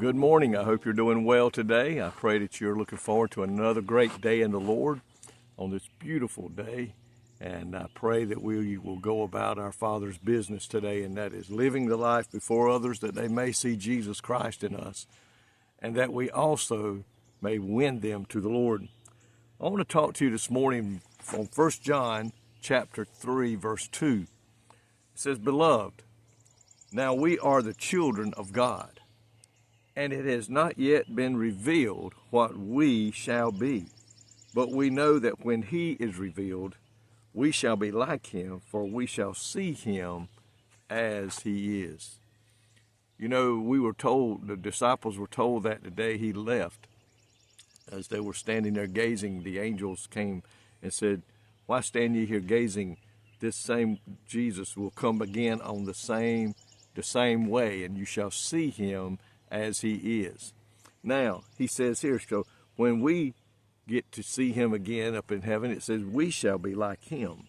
Good morning. I hope you're doing well today. I pray that you're looking forward to another great day in the Lord on this beautiful day. And I pray that we will go about our Father's business today, and that is living the life before others that they may see Jesus Christ in us, and that we also may win them to the Lord. I want to talk to you this morning from 1 John chapter 3, verse 2. It says, "Beloved, now we are the children of God, and it has not yet been revealed what we shall be. But we know that when he is revealed, we shall be like him, for we shall see him as he is." You know, we were told, the disciples were told that the day he left, as they were standing there gazing, the angels came and said, "Why stand ye here gazing? This same Jesus will come again on the same way, and you shall see him as he is." Now, he says here, so when we get to see him again up in heaven, it says we shall be like him.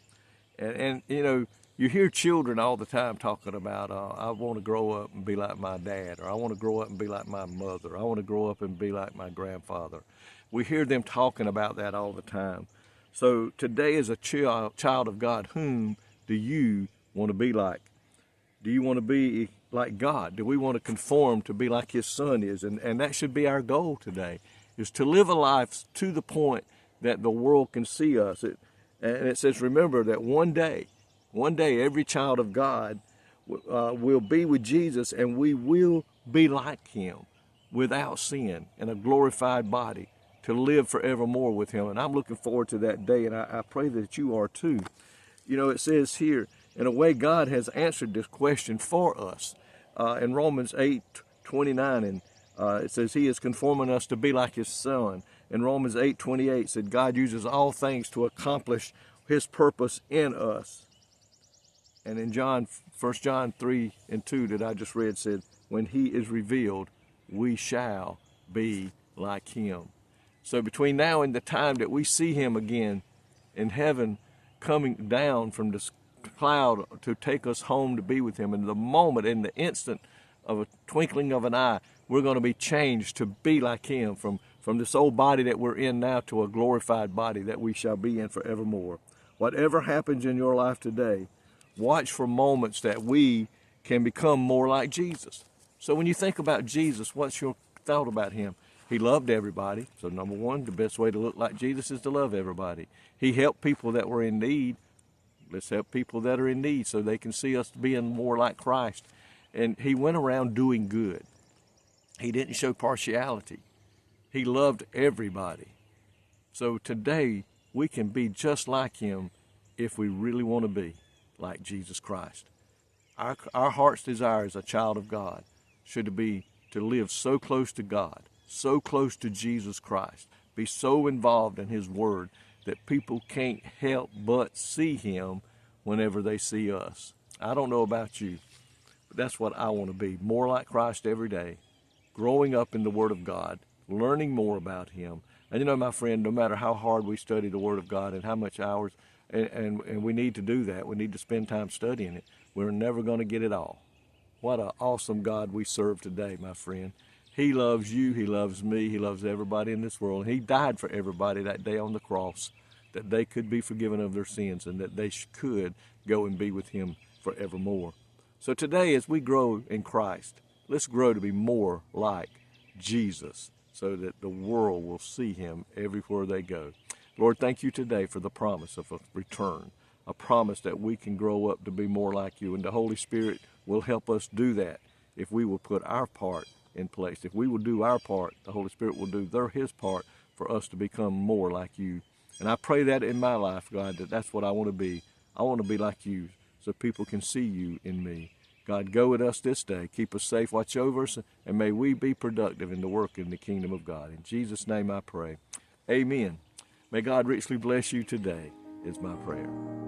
And you know, you hear children all the time talking about, I want to grow up and be like my dad, or I want to grow up and be like my mother, I want to grow up and be like my grandfather. We hear them talking about that all the time. So today, as a child of God, whom do you want to be like? Do you want to be like God? Do we want to conform to be like his son is? And that should be our goal today, is to live a life to the point that the world can see us. And it says, remember that one day every child of God will be with Jesus, and we will be like him without sin in a glorified body to live forevermore with him. And I'm looking forward to that day, and I pray that you are too. You know, it says here, in a way, God has answered this question for us. In Romans 8:29, and it says he is conforming us to be like his son. In Romans 8:28, said God uses all things to accomplish his purpose in us. And in 1 John 3:2 that I just read said, when he is revealed, we shall be like him. So between now and the time that we see him again in heaven, coming down from the cloud to take us home to be with him, in the moment, in the instant of a twinkling of an eye, we're going to be changed to be like him, from this old body that we're in now to a glorified body that we shall be in forevermore. Whatever happens in your life today, watch for moments that we can become more like Jesus. So when you think about Jesus, what's your thought about him? He loved everybody. So number one, the best way to look like Jesus is to love everybody. He helped people that were in need. Let's help people that are in need so they can see us being more like Christ. And he went around doing good. He didn't show partiality. He loved everybody. So today, we can be just like him if we really want to be like Jesus Christ. Our heart's desire as a child of God should be to live so close to God, so close to Jesus Christ, be so involved in his word that people can't help but see him whenever they see us. I don't know about you, but that's what I want to be, more like Christ every day, growing up in the word of God, learning more about him. And you know, my friend, no matter how hard we study the word of God and how much hours, and we need to do that, we need to spend time studying it, we're never going to get it all. What an awesome God we serve today, my friend. He loves you, he loves me, he loves everybody in this world. He died for everybody that day on the cross, that they could be forgiven of their sins and that they could go and be with him forevermore. So today, as we grow in Christ, let's grow to be more like Jesus so that the world will see him everywhere they go. Lord, thank you today for the promise of a return, a promise that we can grow up to be more like you, and the Holy Spirit will help us do that if we will put our part in place. If we will do our part, the Holy Spirit will do his part for us to become more like you. And I pray that in my life, God, that's what I want to be. I want to be like you so people can see you in me. God, go with us this day. Keep us safe, watch over us, and may we be productive in the work in the kingdom of God. In Jesus' name I pray. Amen. May God richly bless you today is my prayer.